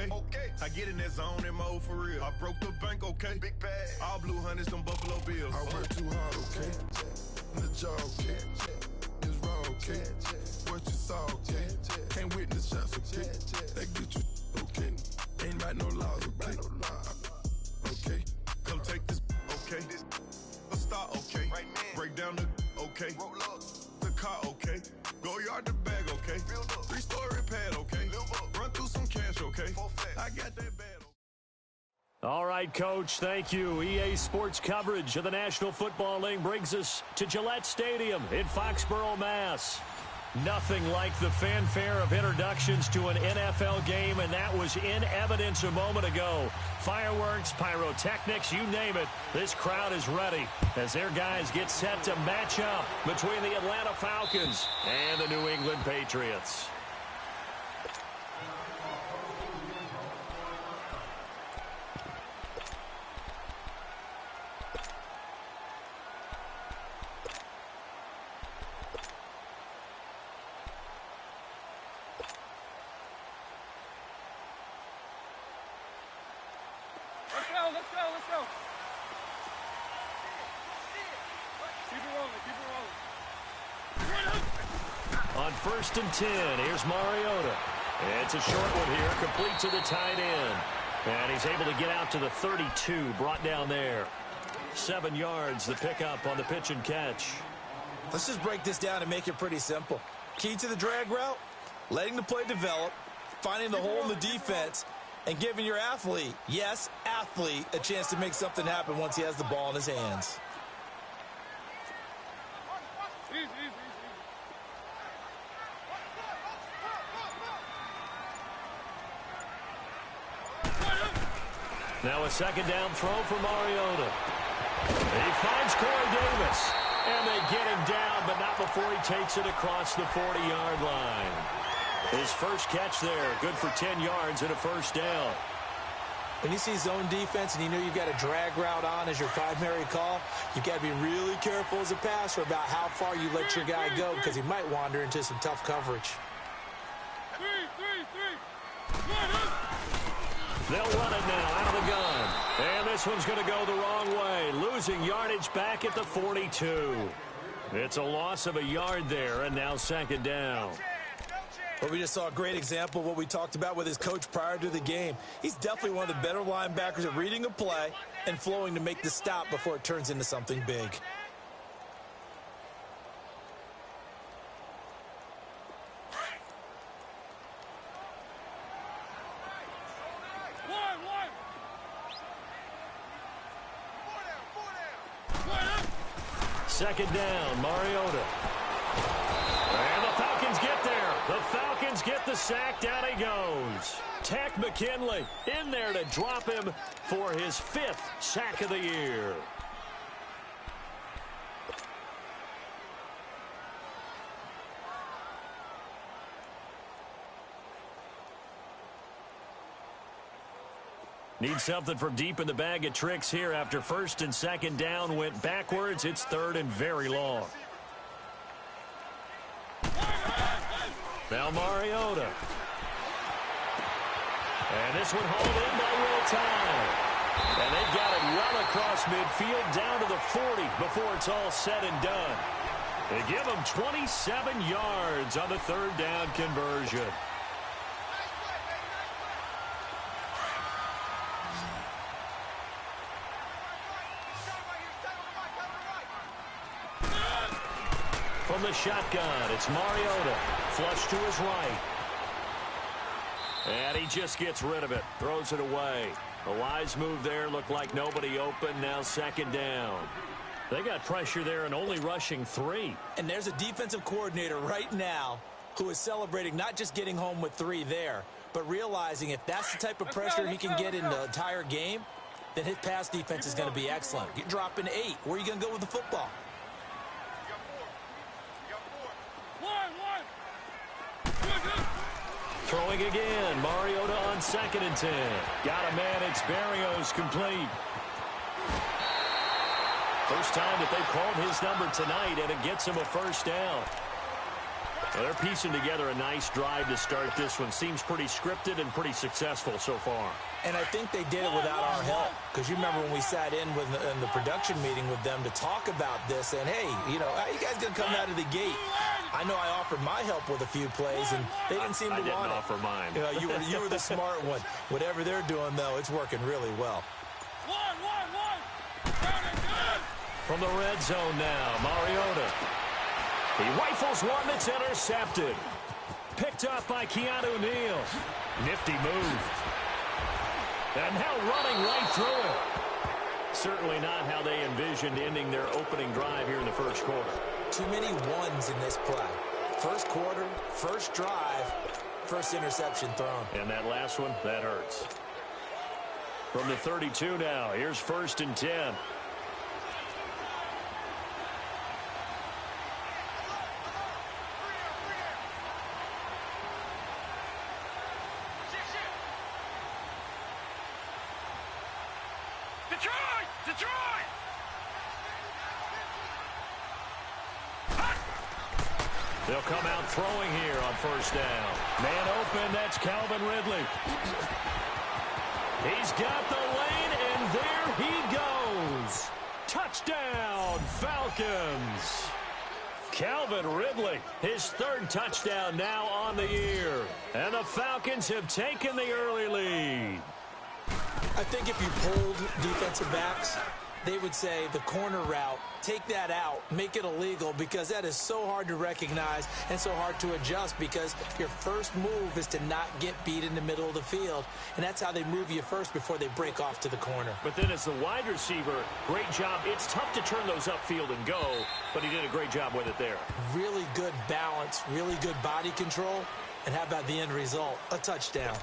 okay? I get in that zone in mode for real. I broke the bank, okay? Big bag. All blue hunters, them Buffalo Bills. I work too hard, okay? The job, okay? It's raw, okay? What you saw, okay? Can't witness shots, okay? That get you, okay? Ain't write no laws, okay? Okay? Come take this, okay? A star, okay? Break down the, okay? The car, okay? Go yard the bag, okay? 3-story pad, okay? Run through some cash, okay? I got that bad. All right, Coach, thank you. EA Sports coverage of the National Football League brings us to Gillette Stadium in Foxborough, Mass. Nothing like the fanfare of introductions to an NFL game, and that was in evidence a moment ago. Fireworks, pyrotechnics, you name it, this crowd is ready as their guys get set to match up between the Atlanta Falcons and the New England Patriots. Let's go. Keep it rolling. On 1st and 10, here's Mariota. It's a short one here, complete to the tight end. And he's able to get out to the 32, brought down there. 7 yards, the pickup on the pitch and catch. Let's just break this down and make it pretty simple. Key to the drag route, letting the play develop, finding the hole in the defense, and giving your athlete, yes, athlete, a chance to make something happen once he has the ball in his hands. Now a second down throw for Mariota. He finds Corey Davis. And they get him down, but not before he takes it across the 40-yard line. His first catch there, good for 10 yards and a first down. When you see zone defense and you know you've got a drag route on as your primary call, you've got to be really careful as a passer about how far you let your guy go because he might wander into some tough coverage. They'll run it now out of the gun. And this one's going to go the wrong way, losing yardage back at the 42. It's a loss of a yard there, and now second down. But we just saw a great example of what we talked about with his coach prior to the game. He's definitely one of the better linebackers at reading a play and flowing to make the stop before it turns into something big. Second down, Mariota. And the Falcons get there. The Falcons get the sack. Down he goes. Tack McKinley in there to drop him for his 5th sack of the year. Need something from deep in the bag of tricks here after first and second down went backwards. It's third and very long. Now Mariota. And this one hauled in by Will Tye. And they've got it well across midfield down to the 40 before it's all said and done. They give them 27 yards on the third down conversion. From the shotgun, it's Mariota. Flush to his right. And he just gets rid of it. Throws it away. A wise move there. Looked like nobody open. Now second down. They got pressure there and only rushing 3. And there's a defensive coordinator right now who is celebrating not just getting home with 3 there, but realizing if that's the type of pressure he can get in the entire game, then his pass defense is going to be excellent. You're dropping 8. Where are you going to go with the football? Throwing again. Mariota on 2nd and 10. Got a man. It's Berrios complete. First time that they've called his number tonight, and it gets him a first down. Well, they're piecing together a nice drive to start this one. Seems pretty scripted and pretty successful so far. And I think they did it without our help. Because you remember when we sat in the production meeting with them to talk about this. And, hey, you know, how you guys going to come out of the gate? I know I offered my help with a few plays, and they didn't seem to want it. I didn't offer mine. You know, you were the smart one. Whatever they're doing, though, it's working really well. From the red zone now, Mariota. He rifles one that's intercepted. Picked up by Keanu Neal. Nifty move. And now running right through it. Certainly not how they envisioned ending their opening drive here in the first quarter. Too many ones in this play. First quarter, first drive, first interception thrown. And that last one, that hurts. From the 32 now, here's 1st and 10. Detroit! They'll come out throwing here on 1st down. Man open, that's Calvin Ridley. He's got the lane, and there he goes. Touchdown, Falcons. Calvin Ridley, his 3rd touchdown now on the year. And the Falcons have taken the early lead. I think if you polled defensive backs, they would say the corner route, take that out, make it illegal, because that is so hard to recognize and so hard to adjust, because your first move is to not get beat in the middle of the field, and that's how they move you first before they break off to the corner. But then as the wide receiver, great job. It's tough to turn those upfield and go, but he did a great job with it there. Really good balance, really good body control, and how about the end result? A touchdown.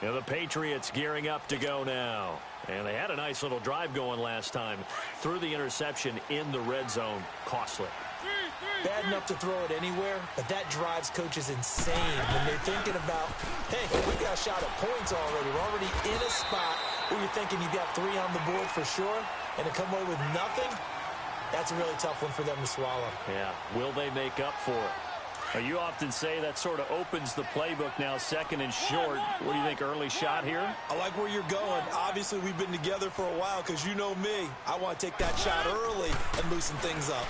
Yeah, the Patriots gearing up to go now. And they had a nice little drive going last time. Threw the interception in the red zone. Costly. Bad enough to throw it anywhere, but that drives coaches insane when they're thinking about, hey, we got a shot at points already. We're already in a spot where you're thinking you got 3 on the board for sure, and to come away with nothing, that's a really tough one for them to swallow. Yeah, will they make up for it? You often say that sort of opens the playbook now, 2nd and short. What do you think, early shot here? I like where you're going. Obviously, we've been together for a while because you know me. I want to take that shot early and loosen things up.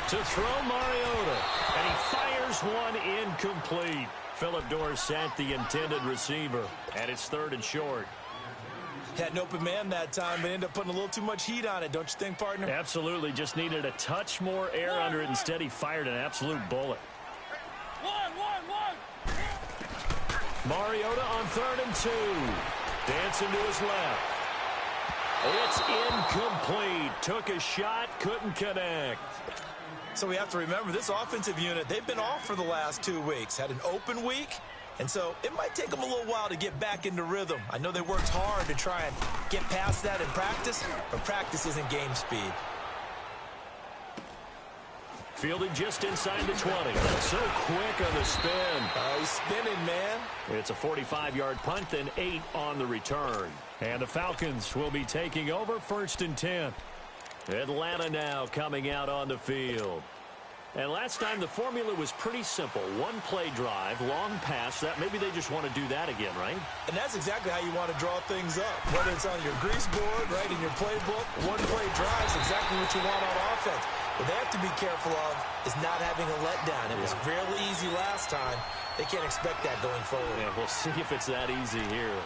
To throw Mariota, and he fires one incomplete. Phillip Dorsett, the intended receiver, and it's 3rd and short. Had an open man that time, but ended up putting a little too much heat on it, don't you think, partner? Absolutely. Just needed a touch more air under it. Instead, he fired an absolute bullet. Mariota on 3rd and 2. Dancing to his left. It's incomplete. Took a shot, couldn't connect. So we have to remember, this offensive unit, they've been off for the last 2 weeks. Had an open week. And so it might take them a little while to get back into rhythm. I know they worked hard to try and get past that in practice, but practice isn't game speed. Fielding just inside the 20. So quick on the spin. He's spinning, man. It's a 45-yard punt, then 8 on the return. And the Falcons will be taking over 1st and 10. Atlanta now coming out on the field. And last time the formula was pretty simple. 1-play drive, long pass. That maybe they just want to do that again, right? And that's exactly how you want to draw things up. Whether it's on your grease board, right, in your playbook, 1-play drive is exactly what you want on offense. What they have to be careful of is not having a letdown. It was fairly easy last time. They can't expect that going forward. Yeah, we'll see if it's that easy here.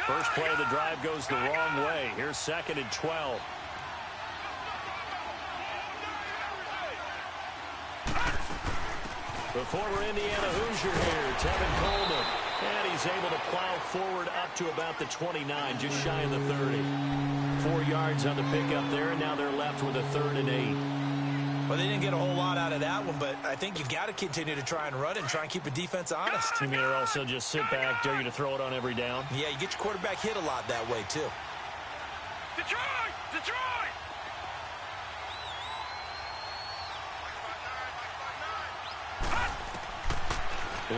First play of the drive goes the wrong way. Here's 2nd and 12. The former Indiana Hoosier here, Tevin Coleman. And he's able to plow forward up to about the 29, just shy of the 30. 4 yards on the pickup there, and now they're left with a 3rd and 8. Well, they didn't get a whole lot out of that one, but I think you've got to continue to try and run and try and keep the defense honest. You mean or also just sit back, dare you to throw it on every down? Yeah, you get your quarterback hit a lot that way, too. Detroit! Detroit!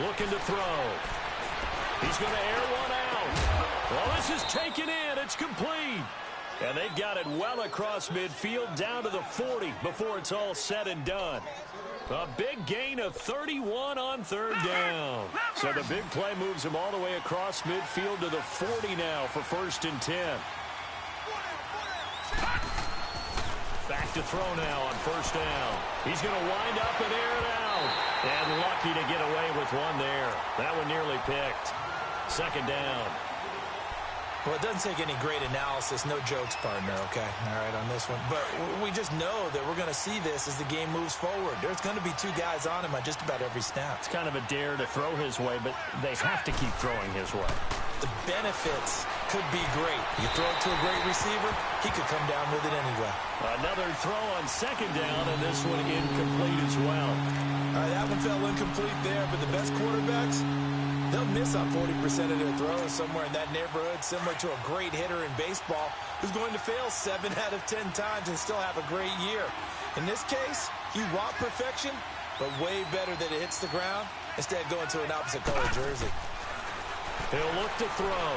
Looking to throw. He's going to air one out. Well, this is taken in. It's complete. And they've got it well across midfield down to the 40 before it's all said and done. A big gain of 31 on third down. So the big play moves him all the way across midfield to the 40 now for 1st and 10. Back to throw now on 1st down. He's going to wind up and air it out. And lucky to get away with one there. That one nearly picked. 2nd down. Well, it doesn't take any great analysis. No jokes, partner, okay? All right, on this one. But we just know that we're going to see this as the game moves forward. There's going to be 2 guys on him on just about every snap. It's kind of a dare to throw his way, but they have to keep throwing his way. The benefits could be great. You throw it to a great receiver, he could come down with it anyway. Another throw on 2nd down, and this one incomplete as well. All right, that one fell incomplete there, but the best quarterbacks, they'll miss on 40% of their throws, somewhere in that neighborhood, similar to a great hitter in baseball who's going to fail 7 out of 10 times and still have a great year. In this case, you want perfection, but way better that it hits the ground instead of going to an opposite color jersey. He'll look to throw.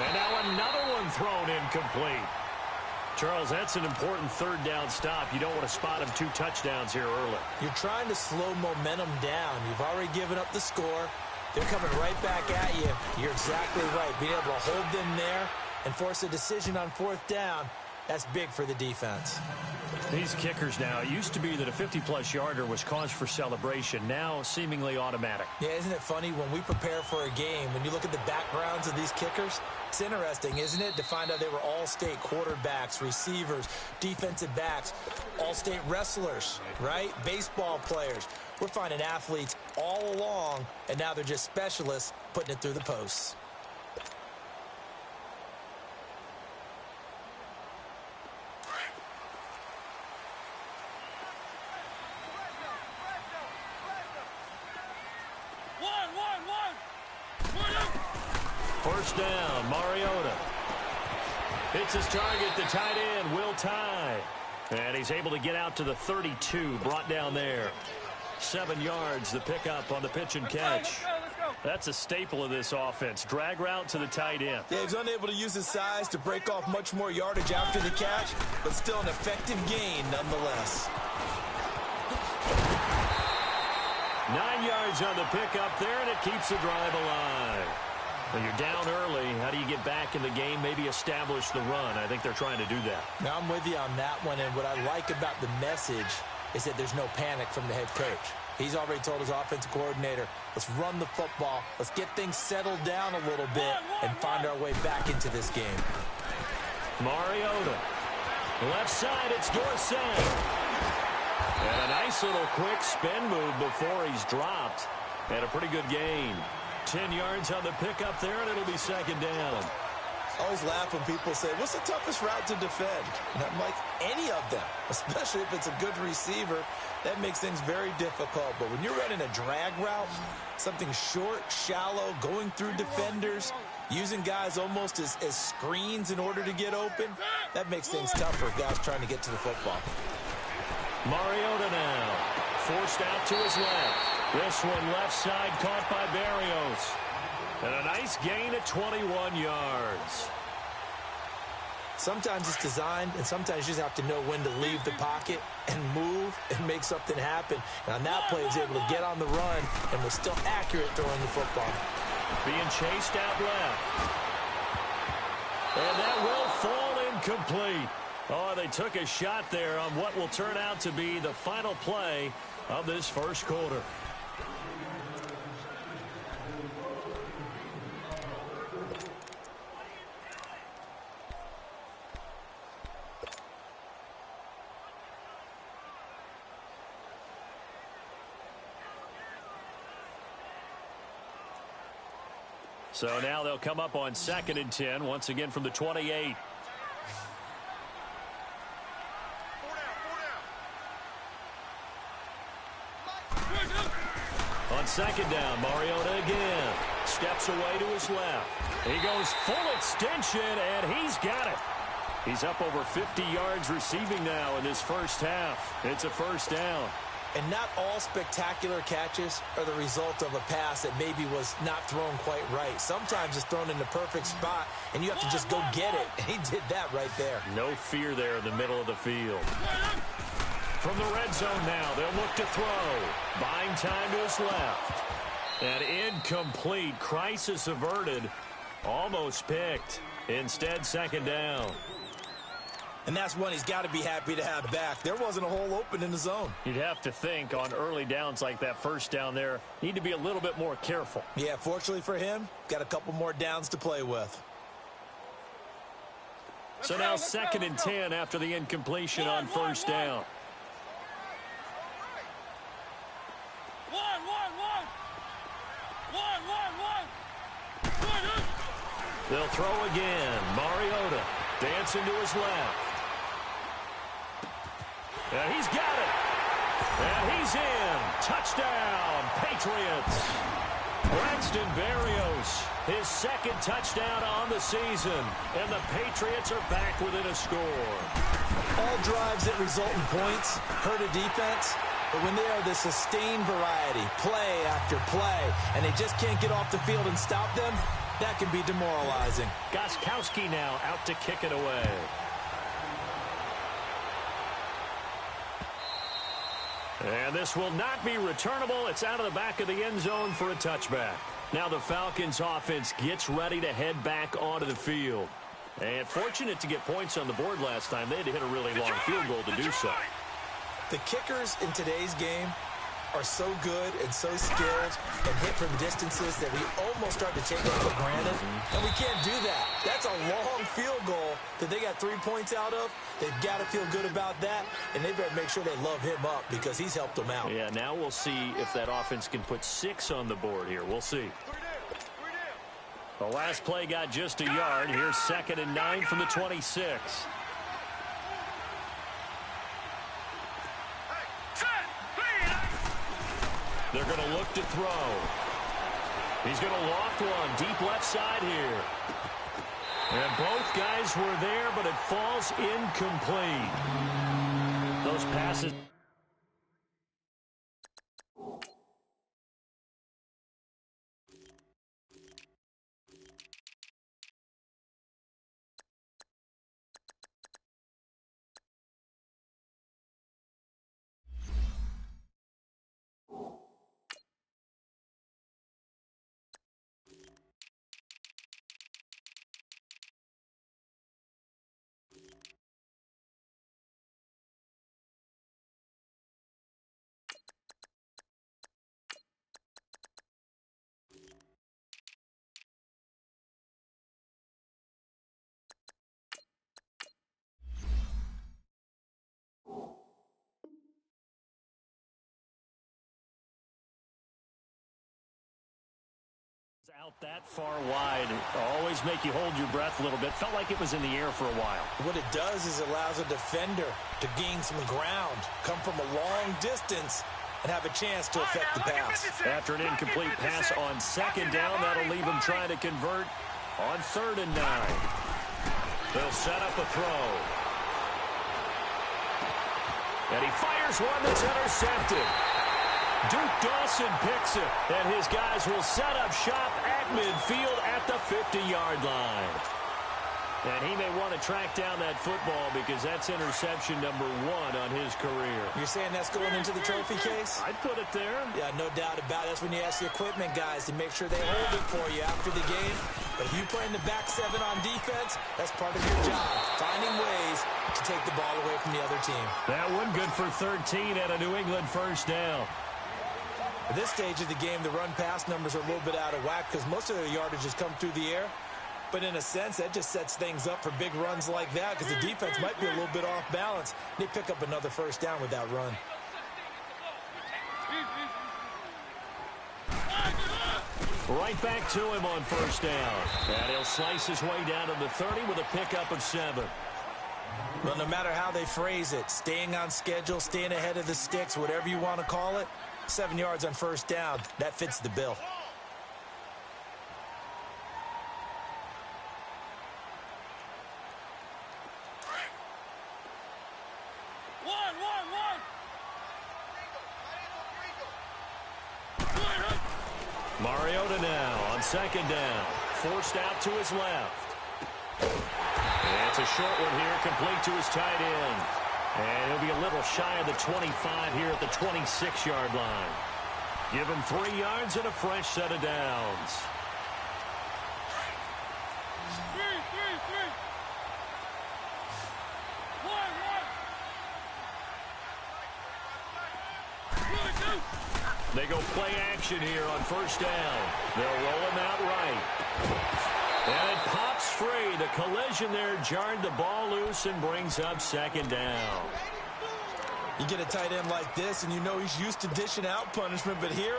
And now another one thrown incomplete. Charles, that's an important 3rd down stop. You don't want to spot him 2 touchdowns here early. You're trying to slow momentum down. You've already given up the score. They're coming right back at you. You're exactly right. Being able to hold them there and force a decision on 4th down, that's big for the defense. These kickers now, it used to be that a 50-plus yarder was cause for celebration. Now seemingly automatic. Yeah, isn't it funny when we prepare for a game, when you look at the backgrounds of these kickers, it's interesting, isn't it, to find out they were all-state quarterbacks, receivers, defensive backs, all-state wrestlers, right? Baseball players. We're finding athletes all along, and now they're just specialists putting it through the posts. First down, Mariota. Hits his target, the tight end, Will Tye. And he's able to get out to the 32, brought down there. 7 yards, the pickup on the pitch and catch. That's a staple of this offense. Drag route to the tight end. Yeah, he's unable to use his size to break off much more yardage after the catch, but still an effective gain nonetheless. 9 yards on the pickup there, and it keeps the drive alive. When you're down early, how do you get back in the game, maybe establish the run? I think they're trying to do that. Now, I'm with you on that one, and what I like about the message is that there's no panic from the head coach. He's already told his offensive coordinator, let's run the football, let's get things settled down a little bit, and find our way back into this game. Mariota. Left side, it's Dorsey. And a nice little quick spin move before he's dropped. And a pretty good gain. 10 yards on the pickup there, and it'll be 2nd down. I always laugh when people say, what's the toughest route to defend? And I'm like, any of them, especially if it's a good receiver. That makes things very difficult. But when you're running a drag route, something short, shallow, going through defenders, using guys almost as screens in order to get open, that makes things tough for guys trying to get to the football. Mariota now, forced out to his left. This one left side caught by Berrios. And a nice gain of 21 yards. Sometimes it's designed, and sometimes you just have to know when to leave the pocket and move and make something happen. And on that play, he was able to get on the run and was still accurate throwing the football. Being chased out left. And that will fall incomplete. Oh, they took a shot there on what will turn out to be the final play of this first quarter. So now they'll come up on 2nd and 10, once again from the 28. On 2nd down, Mariota again. Steps away to his left. He goes full extension, and he's got it. He's up over 50 yards receiving now in this first half. It's a first down. And not all spectacular catches are the result of a pass that maybe was not thrown quite right. Sometimes it's thrown in the perfect spot, and you have to just go get it. And he did that right there. No fear there in the middle of the field. From the red zone now, they'll look to throw. Buying time to his left. And incomplete. Crisis averted. Almost picked. Instead, second down. And that's one he's got to be happy to have back. There wasn't a hole open in the zone. You'd have to think on early downs like that first down there, need to be a little bit more careful. Yeah, fortunately for him, got a couple more downs to play with. So now second and 10 after the incompletion on first down. They'll throw again. Mariota dancing to his left. And he's got it. And he's in. Touchdown, Patriots. Braxton Berrios, his second touchdown on the season. And the Patriots are back within a score. All drives that result in points hurt a defense. But when they are the sustained variety, play after play, and they just can't get off the field and stop them, that can be demoralizing. Gostkowski now out to kick it away. And this will not be returnable. It's out of the back of the end zone for a touchback. Now the Falcons offense gets ready to head back onto the field. And fortunate to get points on the board last time. They had to hit a really long field goal to do so. The kickers in today's game are so good and so skilled and hit from distances that we almost start to take them for granted. And we can't do that. That's a long field goal that they got 3 points out of. They've got to feel good about that, and they better make sure they love him up because he's helped them out. Yeah, now we'll see if that offense can put 6 on the board here. We'll see. The last play got just a yard. Here's second and 9 from the 26. They're going to look to throw. He's going to loft one deep left side here. And both guys were there, but it falls incomplete. Those passes. Out that far wide. Always make you hold your breath a little bit. Felt like it was in the air for a while. What it does is it allows a defender to gain some ground, come from a long distance, and have a chance to affect the pass. After an incomplete pass on second down, that'll leave him trying to convert on 3rd and 9. They'll set up a throw. And he fires one that's intercepted. Duke Dawson picks it, and his guys will set up shop at midfield at the 50-yard line. And he may want to track down that football because that's interception number 1 on his career. You're saying that's going into the trophy case? I'd put it there. Yeah, no doubt about it. That's when you ask the equipment guys to make sure they hold it for you after the game. But if you play in the back 7 on defense, that's part of your job, finding ways to take the ball away from the other team. That one good for 13 at a New England first down. At this stage of the game, the run-pass numbers are a little bit out of whack because most of their yardage has come through the air. But in a sense, that just sets things up for big runs like that because the defense might be a little bit off balance. They pick up another first down with that run. Right back to him on first down. And he'll slice his way down to the 30 with a pickup of 7. Well, no matter how they phrase it, staying on schedule, staying ahead of the sticks, whatever you want to call it, 7 yards on first down, that fits the bill. Mariota now on second down. Forced out to his left. And it's a short one here, complete to his tight end. And he'll be a little shy of the 25 here at the 26-yard line. Give him 3 yards and a fresh set of downs. They go play action here on first down. They'll roll him out right. And it pops free. The collision there jarred the ball loose and brings up second down. You get a tight end like this, and you know he's used to dishing out punishment, but here,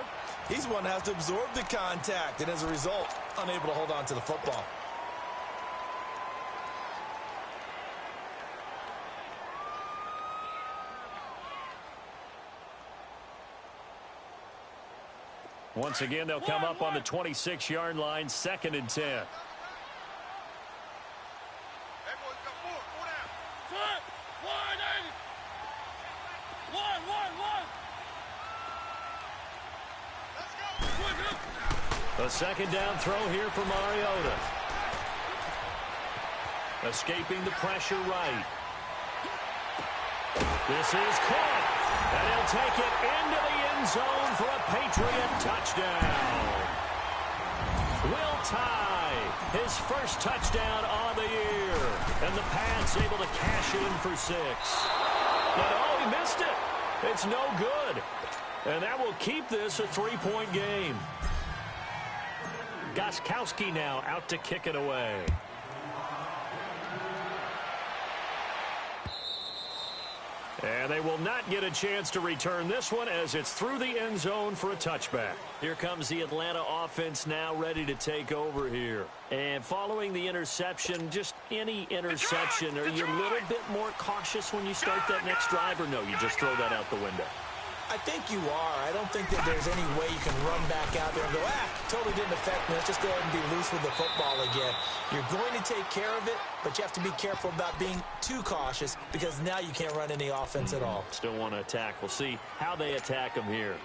he's one that has to absorb the contact, and as a result, unable to hold on to the football. Once again, they'll come up on the 26-yard line, 2nd and 10. A second down throw here for Mariota. Escaping the pressure right. This is caught. And he'll take it into the end zone for a Patriot touchdown. Will Tye, his first touchdown on the year. And the Pats able to cash it in for 6. But oh, he missed it. It's no good. And that will keep this a 3-point game. Gostkowski now out to kick it away. And they will not get a chance to return this one as it's through the end zone for a touchback. Here comes the Atlanta offense now ready to take over here. And following the interception, just any interception, are you a little bit more cautious when you start that next drive, or no, you just throw that out the window? I think you are. I don't think that there's any way you can run back out there and go, totally didn't affect me. Let's just go ahead and be loose with the football again. You're going to take care of it, but you have to be careful about being too cautious because now you can't run any offense at all. Still want to attack. We'll see how they attack them here.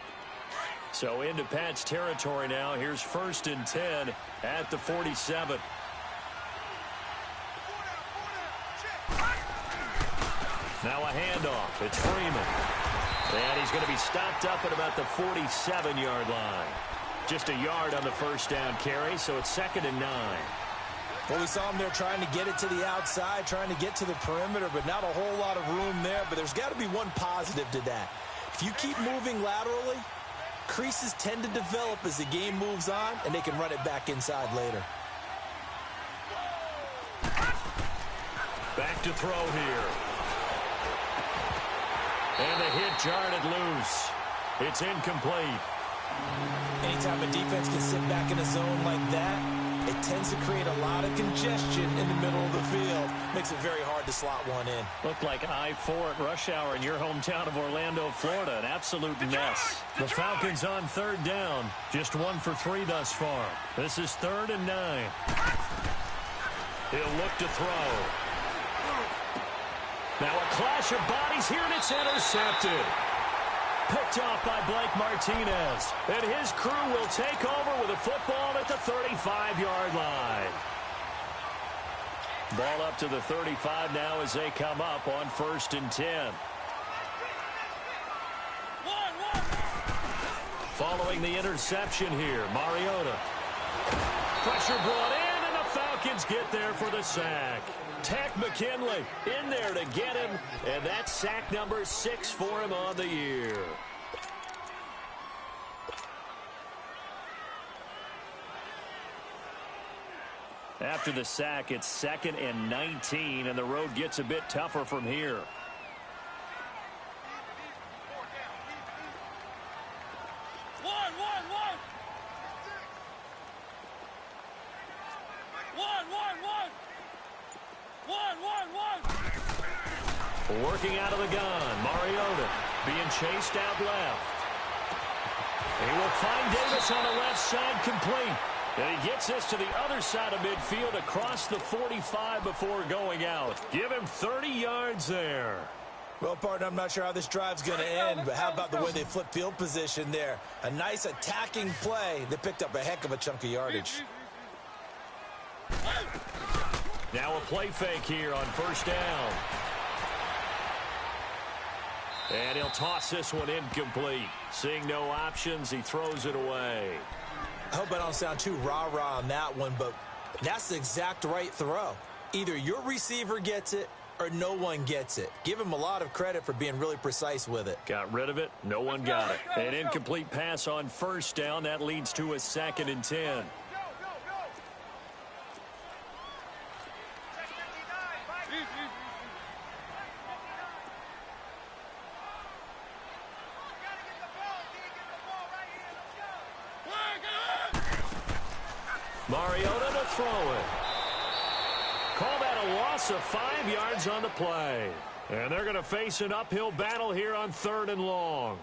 So into Pats territory now. Here's 1st and 10 at the 47. Now a handoff. It's Freeman. And he's going to be stopped up at about the 47-yard line. Just a yard on the first down carry, so it's 2nd and 9. Well, we saw him there trying to get it to the outside, trying to get to the perimeter, but not a whole lot of room there. But there's got to be one positive to that. If you keep moving laterally, creases tend to develop as the game moves on, and they can run it back inside later. Back to throw here. And the hit jarred it loose. It's incomplete. Anytime a defense can sit back in a zone like that, it tends to create a lot of congestion in the middle of the field. Makes it very hard to slot one in. Looked like I-4 at rush hour in your hometown of Orlando, Florida. An absolute mess. The Falcons on 3rd down. Just 1 for 3 thus far. This is 3rd and 9. He'll look to throw. Now a clash of bodies here, and it's intercepted. Picked off by Blake Martinez. And his crew will take over with a football at the 35-yard line. Ball up to the 35 now as they come up on 1st and 10. Following the interception here, Mariota. Pressure brought in, and the Falcons get there for the sack. Tech McKinley in there to get him, and that's sack number 6 for him on the year. After the sack, it's 2nd and 19, and the road gets a bit tougher from here. Working out of the gun, Mariota being chased out left. He will find Davis on the left side, complete. And he gets this to the other side of midfield across the 45 before going out. Give him 30 yards there. Well, partner, I'm not sure how this drive's going to end, but how about the way they flip field position there? A nice attacking play that picked up a heck of a chunk of yardage. Now a play fake here on first down. And he'll toss this one incomplete. Seeing no options, he throws it away. I hope I don't sound too rah-rah on that one, but that's the exact right throw. Either your receiver gets it or no one gets it. Give him a lot of credit for being really precise with it. Got rid of it. No one got it. An incomplete pass on first down. That leads to a 2nd and 10. Mariota to throw it. Call that a loss of 5 yards on the play. And they're going to face an uphill battle here on 3rd and long.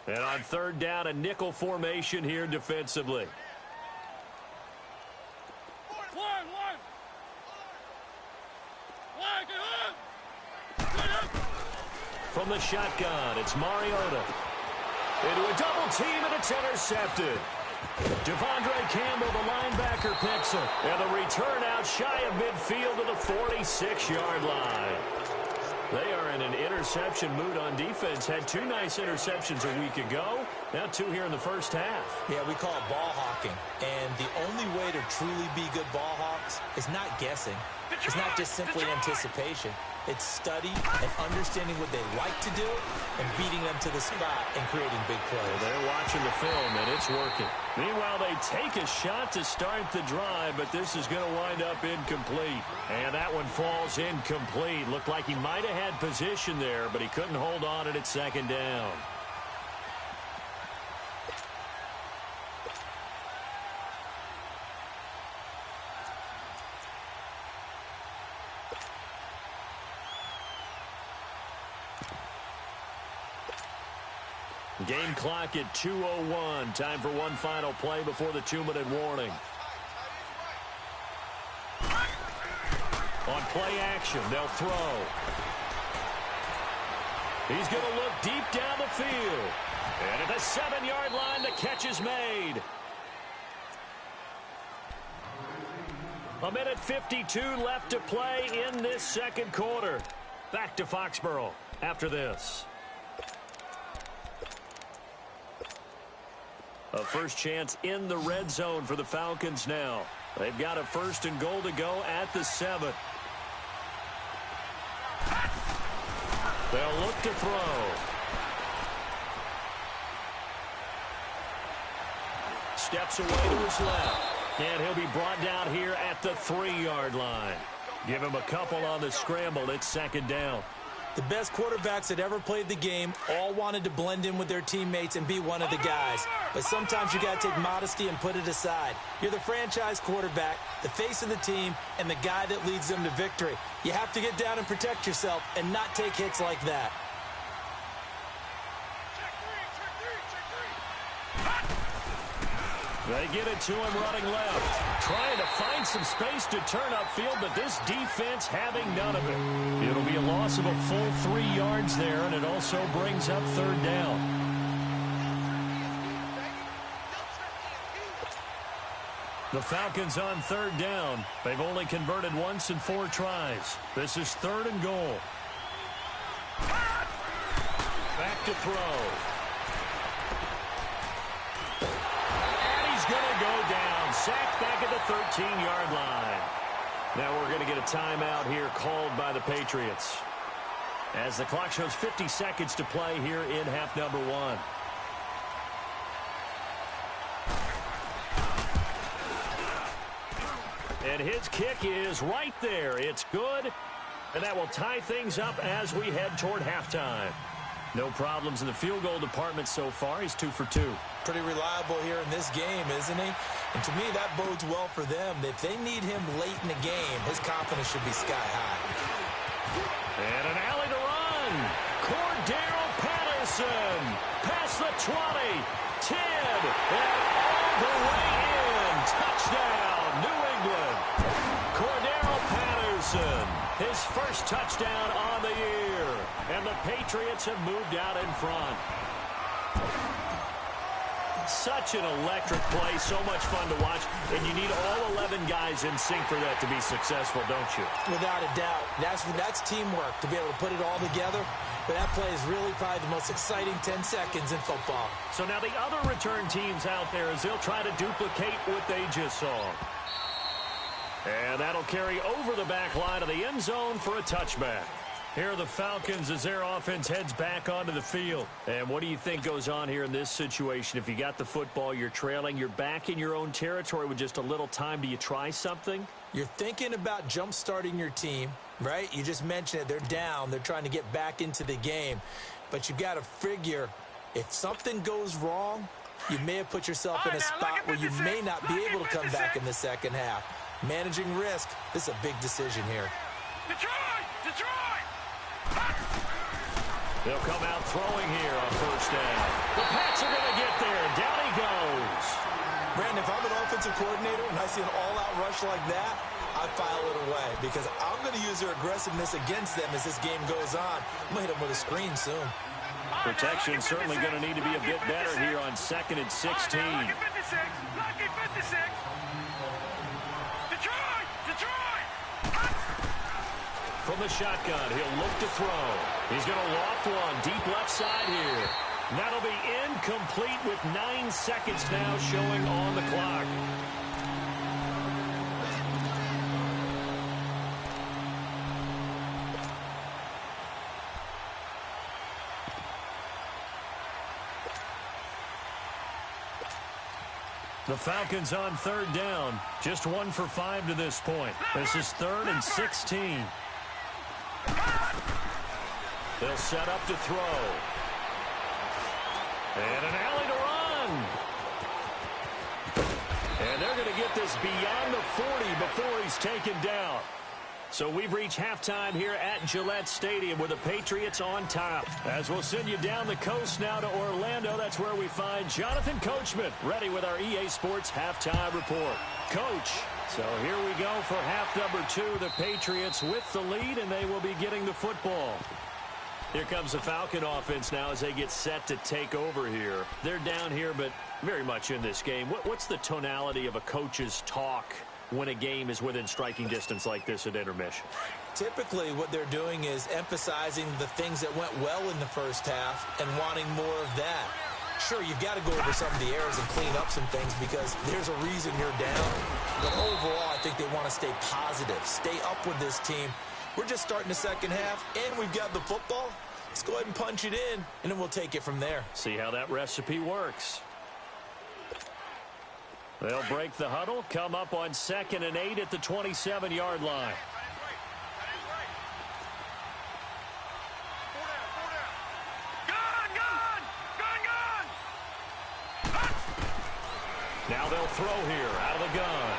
And on 3rd down, a nickel formation here defensively. From the shotgun, it's Mariota. Into a double team, and it's intercepted. Devondre Campbell, the linebacker, picks it. And the return out shy of midfield to the 46-yard line. They are in an interception mood on defense. Had 2 nice interceptions a week ago. Now 2 here in the first half. Yeah, we call it ball hawking. And the only way to truly be good ball hawks is not guessing. It's not just simply anticipation. It's study and understanding what they like to do and beating them to the spot and creating big plays. Well, they're watching the film, and it's working. Meanwhile, they take a shot to start the drive, but this is going to wind up incomplete. And that one falls incomplete. Looked like he might have had position there, but he couldn't hold on it at 2nd down. Game clock at 2:01. Time for one final play before the 2-minute warning. On play action, they'll throw. He's going to look deep down the field. And at the 7-yard line, the catch is made. 1:52 left to play in this 2nd quarter. Back to Foxborough after this. A first chance in the red zone for the Falcons now. They've got a 1st and goal to go at the 7. They'll look to throw. Steps away to his left. And he'll be brought down here at the 3-yard line. Give him a couple on the scramble. It's 2nd down. The best quarterbacks that ever played the game all wanted to blend in with their teammates and be one of the guys. But sometimes you got to take modesty and put it aside. You're the franchise quarterback, the face of the team, and the guy that leads them to victory. You have to get down and protect yourself and not take hits like that. They get it to him running left. Trying to find some space to turn upfield, but this defense having none of it. It'll be a loss of a full 3 yards there, and it also brings up 3rd down. The Falcons on 3rd down. They've only converted once in 4 tries. This is 3rd and goal. Back to throw. Going to go down. Sacked back at the 13-yard line. Now we're going to get a timeout here called by the Patriots. As the clock shows 50 seconds to play here in half number 1. And his kick is right there. It's good. And that will tie things up as we head toward halftime. No problems in the field goal department so far. He's 2 for 2. Pretty reliable here in this game, isn't he? And to me, that bodes well for them. If they need him late in the game, his confidence should be sky high. And an alley to run. Cordero Patterson. Past the 20. 10. And all the way in. Touchdown, New England. Cordero Patterson. His first touchdown on the year. and the Patriots have moved out in front. Such an electric play, so much fun to watch, and you need all 11 guys in sync for that to be successful, don't you? Without a doubt. That's teamwork, to be able to put it all together. But that play is really probably the most exciting 10 seconds in football. So now the other return teams out there as they'll try to duplicate what they just saw. And that'll carry over the back line of the end zone for a touchback. Here are the Falcons as their offense heads back onto the field. And what do you think goes on here in this situation? If you got the football, you're trailing, you're back in your own territory with just a little time. Do you try something? You're thinking about jump-starting your team, right? You just mentioned it. They're down. They're trying to get back into the game. But you've got to figure, if something goes wrong, you may have put yourself in a spot where you may not be able to come back in the second half. Managing risk, this is a big decision here. Detroit! They'll come out throwing here on first down. The Pats are going to get there. Down he goes. Brandon, if I'm an offensive coordinator and I see an all-out rush like that, I file it away because I'm going to use their aggressiveness against them as this game goes on. I'm going to hit them with a screen soon. Protection certainly going to need to be a bit better here on 2nd and 16. Lucky 56. Detroit! From the shotgun, he'll look to throw. He's going to loft one deep left side here. That'll be incomplete with 9 seconds now showing on the clock. The Falcons on 3rd down. Just 1 for 5 to this point. This is 3rd and 16. They'll set up to throw. And an alley to run. And they're going to get this beyond the 40 before he's taken down. So we've reached halftime here at Gillette Stadium with the Patriots on top. As we'll send you down the coast now to Orlando, that's where we find Jonathan Coachman ready with our EA Sports Halftime Report. Coach, so here we go for half number 2. The Patriots with the lead, and they will be getting the football. Here comes the Falcon offense now as they get set to take over here. They're down here, but very much in this game. What's the tonality of a coach's talk when a game is within striking distance like this at intermission? Typically, what they're doing is emphasizing the things that went well in the first half and wanting more of that. Sure, you've got to go over some of the errors and clean up some things because there's a reason you're down. But overall, I think they want to stay positive, stay up with this team. We're just starting the second half, and we've got the football. Let's go ahead and punch it in, and then we'll take it from there. See how that recipe works. They'll break the huddle, come up on 2nd and 8 at the 27-yard line. Gun! Now they'll throw here out of the gun.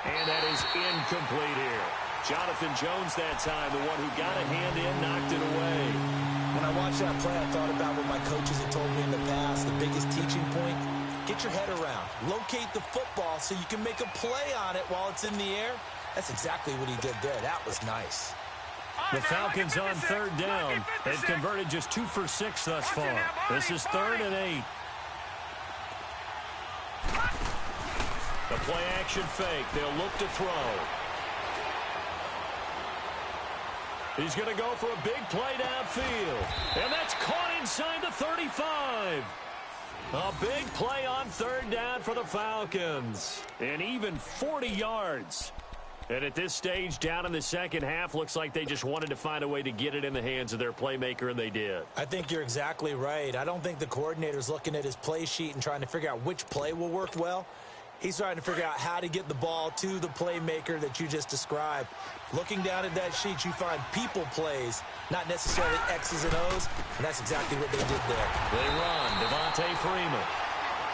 And that is incomplete here. Jonathan Jones that time, the one who got a hand in, knocked it away. When I watched that play, I thought about what my coaches had told me in the past. The biggest teaching point, get your head around. Locate the football so you can make a play on it while it's in the air. That's exactly what he did there. That was nice. The Falcons on 3rd down. They've converted just 2 for 6 thus far. This is 3rd and 8. The play action fake. They'll look to throw. He's going to go for a big play downfield. And that's caught inside the 35. A big play on 3rd down for the Falcons. And even 40 yards. And at this stage, down in the second half, looks like they just wanted to find a way to get it in the hands of their playmaker, and they did. I think you're exactly right. I don't think the coordinator's looking at his play sheet and trying to figure out which play will work well. He's trying to figure out how to get the ball to the playmaker that you just described. Looking down at that sheet, you find people plays, not necessarily X's and O's, and that's exactly what they did there. They run, Devontae Freeman.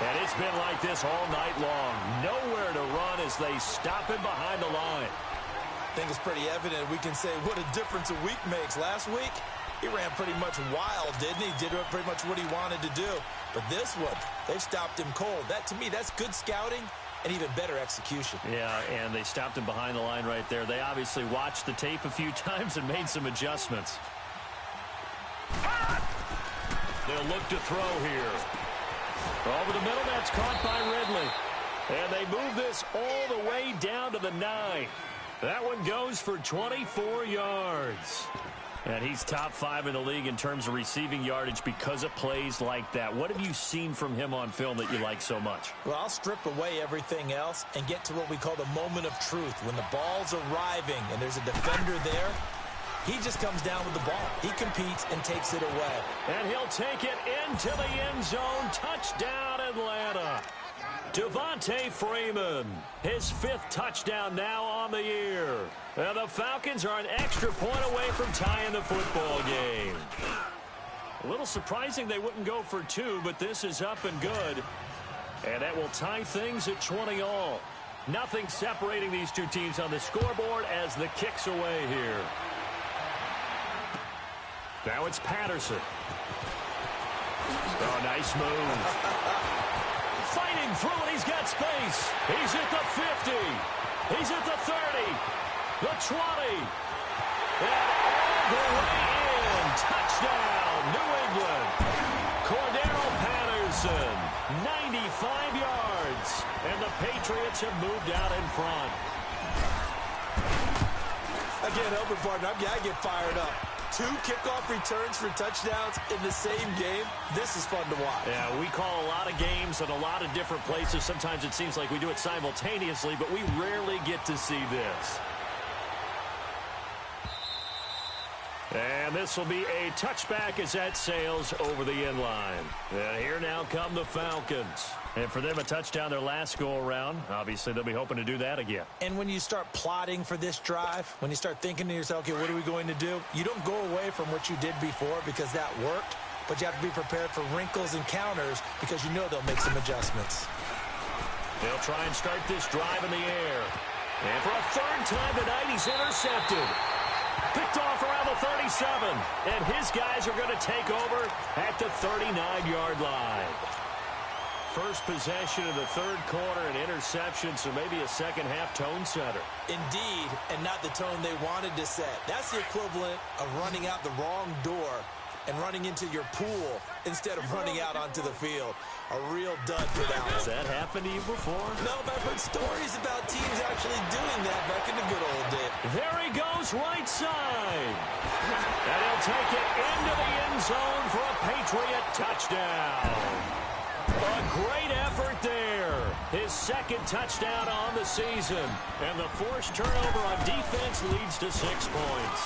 And it's been like this all night long. Nowhere to run as they stop him behind the line. I think it's pretty evident we can say what a difference a week makes. Last week, he ran pretty much wild, didn't he? Did pretty much what he wanted to do. But this one, they've stopped him cold. That, to me, that's good scouting and even better execution. Yeah, and they stopped him behind the line right there. They obviously watched the tape a few times and made some adjustments. They'll look to throw here. Over the middle, that's caught by Ridley. And they move this all the way down to the 9. That one goes for 24 yards. And he's top 5 in the league in terms of receiving yardage because of plays like that. What have you seen from him on film that you like so much? Well, I'll strip away everything else and get to what we call the moment of truth. When the ball's arriving and there's a defender there, he just comes down with the ball. He competes and takes it away. And he'll take it into the end zone. Touchdown, Atlanta. Devontae Freeman, his 5th touchdown now on the year. And the Falcons are an extra point away from tying the football game. A little surprising they wouldn't go for 2, but this is up and good. And that will tie things at 20 all. Nothing separating these two teams on the scoreboard as the kick's away here. Now it's Patterson. Oh, nice move. Fighting through it, he's got space. He's at the 50. He's at the 30. The 20. And all the way in. Touchdown, New England. Cordero Patterson, 95 yards. And the Patriots have moved out in front. I can't help it, partner. I get fired up. 2 kickoff returns for touchdowns in the same game. This is fun to watch. Yeah, we call a lot of games in a lot of different places. Sometimes it seems like we do it simultaneously, but we rarely get to see this. And this will be a touchback as that sails over the end line. And here now come the Falcons. And for them, a touchdown their last go-around. Obviously, they'll be hoping to do that again. And when you start plotting for this drive, when you start thinking to yourself, okay, what are we going to do? You don't go away from what you did before because that worked, but you have to be prepared for wrinkles and counters because you know they'll make some adjustments. They'll try and start this drive in the air. And for a 3rd time tonight, he's intercepted. Picked off around the 37. And his guys are going to take over at the 39-yard line. First possession of the 3rd quarter, an interception, so maybe a second-half tone setter. Indeed, and not the tone they wanted to set. That's the equivalent of running out the wrong door and running into your pool instead of running out onto the field. A real dud for that one. Has that happened to you before? No, but I've heard stories about teams actually doing that back in the good old days. There he goes, right side. And he'll take it into the end zone for a Patriot touchdown. A great effort there. His 2nd touchdown on the season. And the forced turnover on defense leads to 6 points.